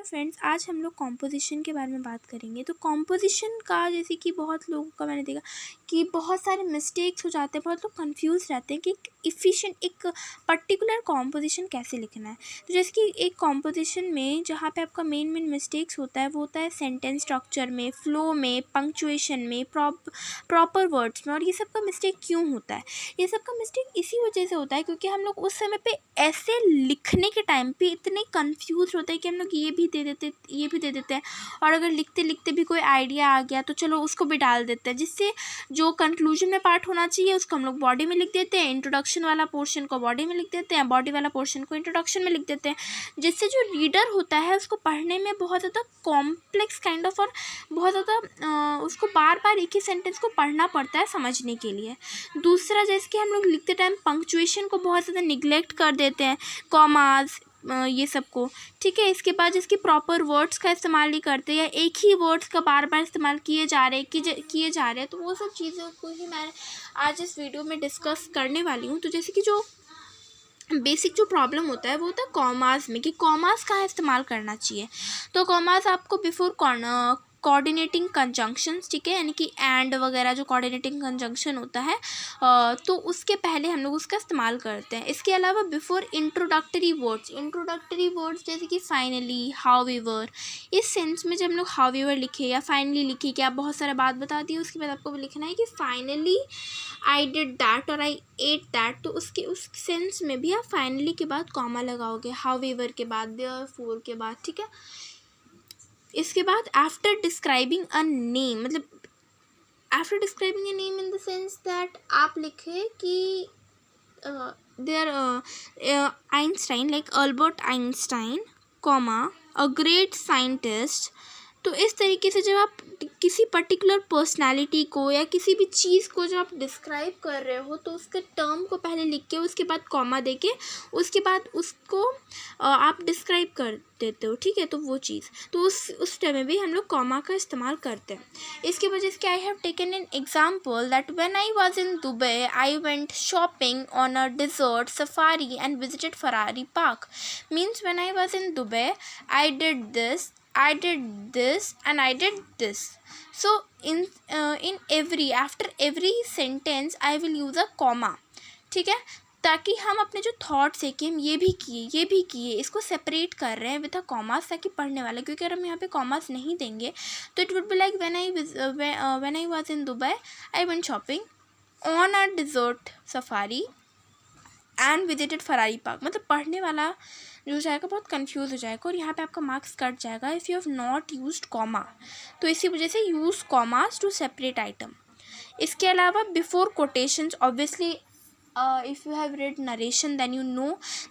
Friends, आज हम लोग कॉम्पोजिशन के बारे में बात करेंगे। तो कॉम्पोजिशन का जैसे कि बहुत लोगों का मैंने देखा कि बहुत सारे मिस्टेक्स हो जाते हैं, बहुत लोग कंफ्यूज रहते हैं कि एक पर्टिकुलर कॉम्पोजिशन कैसे लिखना है। तो जैसे कि एक कॉम्पोजिशन में जहाँ पे आपका मेन मिस्टेक्स होता है वो होता है सेंटेंस स्ट्रक्चर में, फ्लो में, पंक्चुएशन में, प्रॉपर वर्ड्स में। और ये सब का मिस्टेक क्यों होता है? ये सब का मिस्टेक इसी वजह से होता है क्योंकि हम लोग उस समय पे ऐसे लिखने के टाइम पे इतने कंफ्यूज होते हैं कि हम लोग ये भी दे देते हैं और अगर लिखते लिखते भी कोई आइडिया आ गया तो चलो उसको भी डाल देते हैं, जिससे जो कंक्लूजन में पार्ट होना चाहिए उसको हम लोग बॉडी में लिख देते हैं, इंट्रोडक्शन वाला पोर्शन को बॉडी में लिख देते हैं, बॉडी वाला पोर्शन को इंट्रोडक्शन में लिख देते हैं, जिससे जो रीडर होता है उसको पढ़ने में बहुत ज़्यादा कॉम्प्लेक्स काइंड ऑफ और बहुत ज़्यादा उसको बार बार एक ही सेंटेंस को पढ़ना पड़ता है समझने के लिए। दूसरा, जैसे कि हम लोग लिखते टाइम पंक्चुएशन को बहुत ज़्यादा निगलेक्ट कर देते हैं, कॉमास ये सब को, ठीक है। इसके बाद जिसकी प्रॉपर वर्ड्स का इस्तेमाल नहीं करते या एक ही वर्ड्स का बार बार इस्तेमाल किए जा रहे हैं, तो वो सब चीज़ों को ही मैं आज इस वीडियो में डिस्कस करने वाली हूँ। तो जैसे कि जो बेसिक जो प्रॉब्लम होता है वो होता है कॉमास में, कि कॉमास कहाँ इस्तेमाल करना चाहिए। तो कॉमास आपको बिफोर कोऑर्डिनेटिंग कंजंक्शंस, ठीक है, यानी कि एंड वगैरह जो कोऑर्डिनेटिंग कंजंक्शन होता है तो उसके पहले हम लोग उसका इस्तेमाल करते हैं। इसके अलावा बिफोर इंट्रोडक्टरी वर्ड्स जैसे कि फाइनली, हाउएवर, इस सेंस में जब हम लोग हाउएवर लिखे या फाइनली लिखे कि आप बहुत सारा बात बता दी, उसके बाद आपको लिखना है कि फाइनली आई डिड दैट और आई एट दैट, तो उस सेंस में भी आप फाइनली के बाद कॉमा लगाओगे, हाउएवर के बाद, देयरफॉर के बाद, ठीक है। इसके बाद आफ्टर डिस्क्राइबिंग अ नेम, मतलब after describing a name in the sense that आप लिखे कि there Einstein, like Albert Einstein, comma a great scientist. तो इस तरीके से जब आप किसी पर्टिकुलर पर्सनालिटी को या किसी भी चीज़ को जब आप डिस्क्राइब कर रहे हो तो उसके टर्म को पहले लिख के उसके बाद कॉमा दे के उसके बाद उसको आप डिस्क्राइब कर देते हो, ठीक है। तो वो चीज़ तो उस टाइम में भी हम लोग कॉमा का इस्तेमाल करते हैं। इसकी वजह से I have taken an example that when I was in Dubai I went shopping on a desert safari and visited Ferrari park. Means when I was in Dubai I did this, and I did this. So in after every sentence I will use a comma, ठीक है, ताकि हम अपने जो thoughts है कि हम ये भी किए इसको सेपरेट कर रहे हैं विद अ कॉमास, ताकि पढ़ने वाला, क्योंकि अगर हम यहाँ पे कॉमास नहीं देंगे तो it would be like when I was in Dubai I went shopping on a desert safari and visited Ferrari park. मतलब पढ़ने वाला जो जाएगा बहुत कंफ्यूज हो जाएगा और यहाँ पे आपका मार्क्स कट जाएगा if you have not used comma. तो इसी वजह से use commas to separate item. इसके अलावा before quotations, obviously if you have read narration then you know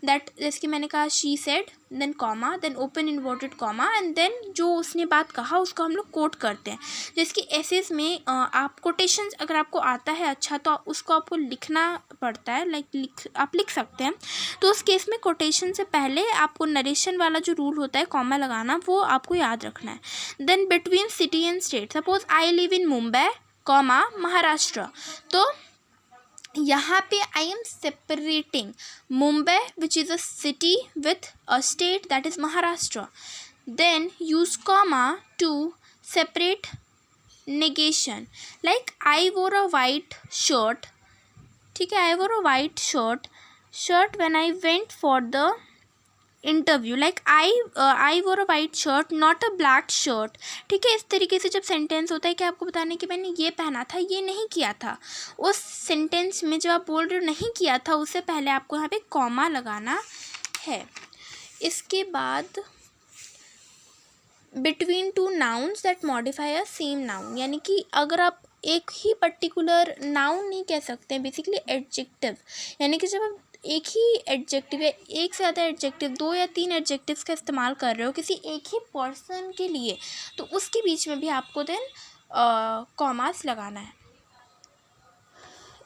that, जैसे कि मैंने कहा she said, then comma, then open inverted comma, and then जो उसने बात कहा उसको हम लोग कोट करते हैं। जैसे कि एसेस में आप कोटेशंस अगर आपको आता है अच्छा तो उसको आपको लिखना पड़ता है, लाइक आप लिख सकते हैं। तो उस केस में कोटेशन से पहले आपको नरेशन वाला जो रूल होता है कॉमा लगाना, वो आपको याद रखना है। Then between city and state, suppose I live in Mumbai, comma Maharashtra, तो यहाँ पे I am separating Mumbai which is a city with a state that is Maharashtra. Then use comma to separate negation, like I wore a white shirt, ठीक है, I wore a white shirt when I went for the interview, like I wore a white shirt not a black shirt, ठीक है। इस तरीके से जब sentence होता है कि आपको बताने कि मैंने ये पहना था, ये नहीं किया था, उस सेंटेंस में जब आप बोल रहे हो नहीं किया था उससे पहले आपको यहाँ पे कॉमा लगाना है। इसके बाद between two nouns that modify a same noun, यानी कि अगर आप एक ही पर्टिकुलर नाउन नहीं कह सकते हैं, बेसिकली एडजेक्टिव, यानी कि जब आप एक ही एडजेक्टिव या एक से ज़्यादा एडजेक्टिव, 2 या 3 एडजेक्टिव्स का इस्तेमाल कर रहे हो किसी एक ही पर्सन के लिए, तो उसके बीच में भी आपको देन कॉमास लगाना है।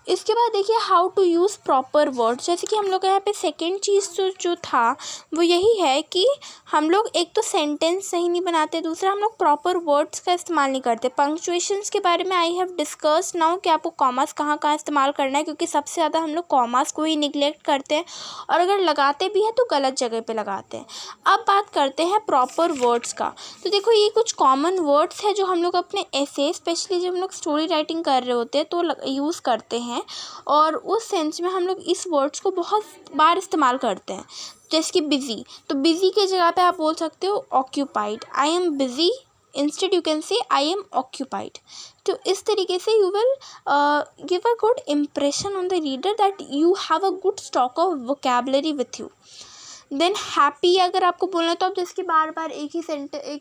इसके बाद देखिए how to use proper words. जैसे कि हम लोग यहाँ पे सेकेंड चीज़ जो था वो यही है कि हम लोग एक तो सेंटेंस सही नहीं बनाते, दूसरा हम लोग प्रॉपर वर्ड्स का इस्तेमाल नहीं करते। पंक्चुएशंस के बारे में आई हैव डिस्कस्ड नाउ कि आपको कॉमास कहाँ कहाँ इस्तेमाल करना है, क्योंकि सबसे ज़्यादा हम लोग कॉमास को ही निगलेक्ट करते हैं और अगर लगाते भी हैं तो गलत जगह पे लगाते हैं। अब बात करते हैं प्रॉपर वर्ड्स का। तो देखो ये कुछ कॉमन वर्ड्स है जो हम लोग अपने ऐसे स्पेशली जब हम लोग स्टोरी राइटिंग कर रहे होते हैं तो यूज़ करते हैं, और उस सेंस में हम लोग इस वर्ड्स को बहुत बार इस्तेमाल करते हैं। जैसे कि बिज़ी, तो बिज़ी की जगह पे आप बोल सकते हो occupied, I am busy, instead you can say I am occupied. तो इस तरीके से you will give a good impression on the reader that you have a good stock of vocabulary with you. Than happy अगर आपको बोलना है तो आप जिसके बार बार एक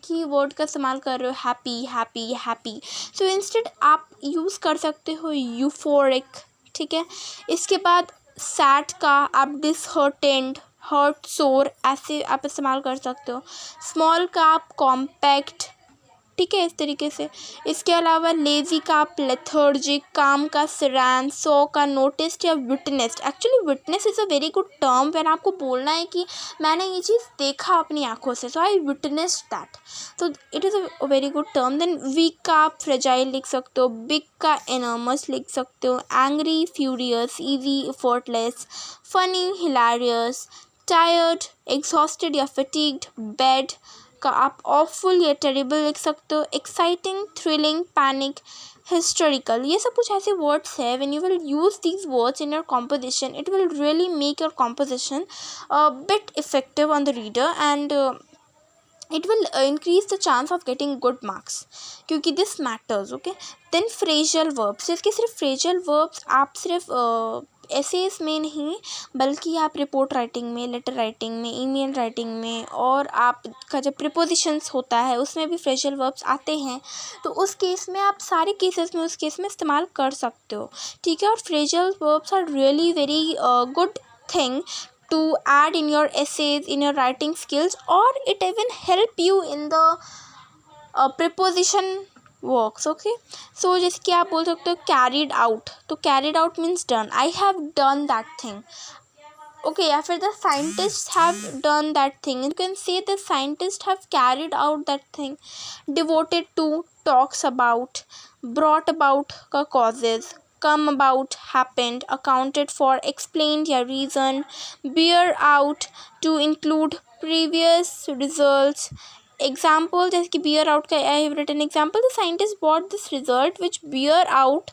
ही वर्ड का इस्तेमाल कर रहे हो, happy happy happy, so instead आप यूज़ कर सकते हो यूफोरिक, ठीक है। इसके बाद सैड का आप डिसहर्टेंड, हर्ट, सोर ऐसे आप इस्तेमाल कर सकते हो। स्मॉल का आप कॉम्पैक्ट, ठीक है, इस तरीके से। इसके अलावा लेज़ी का आप लेथर्जिक, काम का सिरैन, सो का नोटिस्ड या witnessed. Actually witness is a very good term when आपको बोलना है कि मैंने ये चीज़ देखा अपनी आंखों से, सो आई विटनेस्ड दैट, तो it is a very good term. Then weak का आप फ्रेजाइल लिख सकते हो, बिग का एनर्मस लिख सकते हो, angry, furious, easy, effortless, funny, hilarious, tired, exhausted या फटीग्ड, बैड का आप ऑफुल या टेरिबल लिख सकते हो, एक्साइटिंग, थ्रिलिंग, पैनिक, हिस्टोरिकल। ये सब कुछ ऐसे वर्ड्स है, when you will use these words in your composition it will really make your composition bit effective on the reader and it will increase the chance of getting good marks, क्योंकि this matters, okay। then phrasal verbs, इसके सिर्फ phrasal verbs आप सिर्फ assess में नहीं बल्कि आप report writing में, लेटर राइटिंग में, ईमेल राइटिंग में, और आपका जब प्रीपोजिशंस होता है उसमें भी फ्रेजल वर्ब्स आते हैं, तो उस केस में आप सारे केसेस में उस केस में इस्तेमाल कर सकते हो, ठीक है। और phrasal verbs are really very good thing to add in your essays, in your writing skills, or it even help you in the preposition works, okay। so जैसे कि आप बोल सकते हो carried out, तो carried out means done, I have done that thing, okay। या फिर the scientists have done that thing, you can say the scientists have carried out that thing। devoted to, talks about, brought about का causes, come about, happened, accounted for, explained या reason, bear out to include previous results। example जैसे कि bear out का I have written example, the scientist brought this result which bear out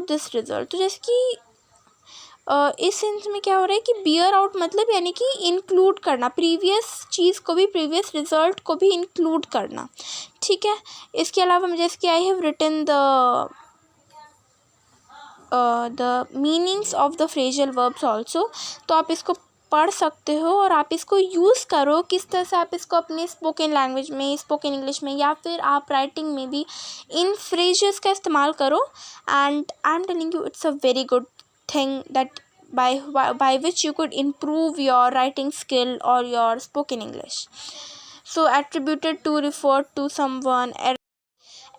this result। तो जैसे कि इस sense में क्या हो रहा है कि बियर आउट मतलब यानी कि इंक्लूड करना, प्रीवियस चीज़ को भी, प्रीवियस रिजल्ट को भी इंक्लूड करना, ठीक है। इसके अलावा जैसे कि I have written the meanings of the phrasal verbs also, तो आप इसको पढ़ सकते हो और आप इसको यूज़ करो। किस तरह से आप इसको अपने स्पोकन लैंग्वेज में, स्पोकन इंग्लिश में, या फिर आप राइटिंग में भी इन फ्रेजेस का इस्तेमाल करो। And I am telling you it's a very good thing that by which you could improve your writing skill or your spoken English। so attributed to, referred to someone,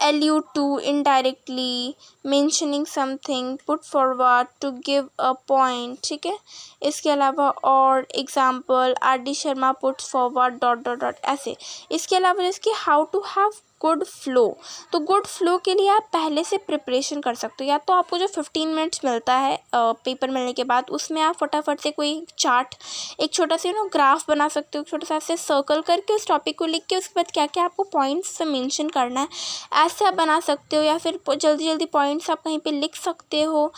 allude to, indirectly, mentioning something, put forward, to give a point, ठीक है। इसके अलावा और example R D Sharma puts forward dot dot dot ऐसे। इसके अलावा इसके how to have good flow, तो गुड फ्लो के लिए आप पहले से प्रिपरेशन कर सकते हो, या तो आपको जो 15 मिनट्स मिलता है पेपर मिलने के बाद उसमें आप फटाफट से कोई चार्ट, एक छोटा सा ग्राफ बना सकते हो, छोटा सा ऐसे सर्कल करके उस टॉपिक को लिख के उसके बाद क्या क्या आपको पॉइंट्स मेंशन करना है ऐसे आप बना सकते हो, या फिर जल्दी जल्दी पॉइंट्स आप कहीं पे लिख सकते हो,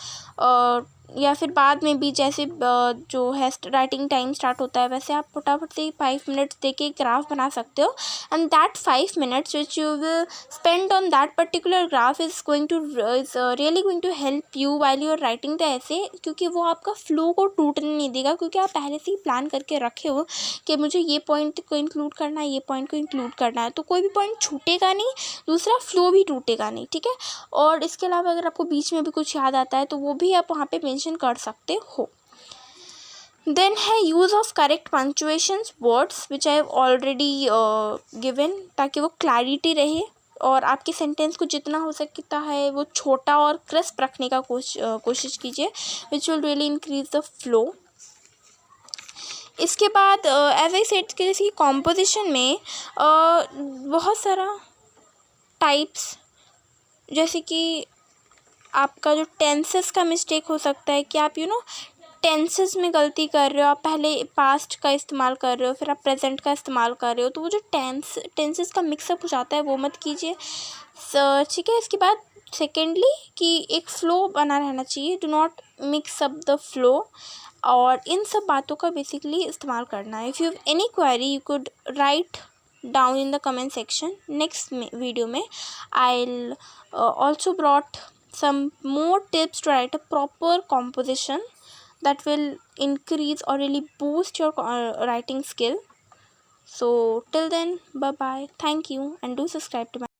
या फिर बाद में भी जैसे जो है राइटिंग टाइम स्टार्ट होता है वैसे आप फटाफट से 5 मिनट्स दे के ग्राफ बना सकते हो। And that 5 minutes which you will spend on that particular graph is really going to help you while you are writing the essay, क्योंकि वो आपका फ्लो को टूटने नहीं देगा, क्योंकि आप पहले से ही प्लान करके रखे हो कि मुझे ये पॉइंट को इंक्लूड करना है, ये पॉइंट को इंक्लूड करना है, तो कोई भी पॉइंट छूटेगा नहीं, दूसरा फ्लो भी टूटेगा नहीं, ठीक है। और इसके अलावा अगर आपको बीच में भी कुछ याद आता है तो वो भी आप वहाँ पे मेंशन कर सकते हो। देन है use of correct punctuations words which I have already given, ताकि वो क्लैरिटी रहे और आपके सेंटेंस को जितना हो सकता है वो छोटा और क्रिस्प रखने का कोशिश कीजिए, which will really increase the flow. इसके बाद एज आई सेड कि जैसे कॉम्पोजिशन में बहुत सारा टाइप्स, जैसे कि आपका जो टेंसेस का मिस्टेक हो सकता है कि आप टेंसेस में गलती कर रहे हो, आप पहले पास्ट का इस्तेमाल कर रहे हो फिर आप प्रेजेंट का इस्तेमाल कर रहे हो, तो वो जो टेंसेस का मिक्सअप हो जाता है वो मत कीजिए। ठीक है। इसके बाद सेकेंडली कि एक फ़्लो बना रहना चाहिए, do not mix up the flow, और इन सब बातों का बेसिकली इस्तेमाल करना है। If you have any query you could write down in the comment section. Next video में I'll also brought some more tips to write a proper composition that will increase or really boost your writing skill. So till then, bye bye, thank you, and do subscribe to my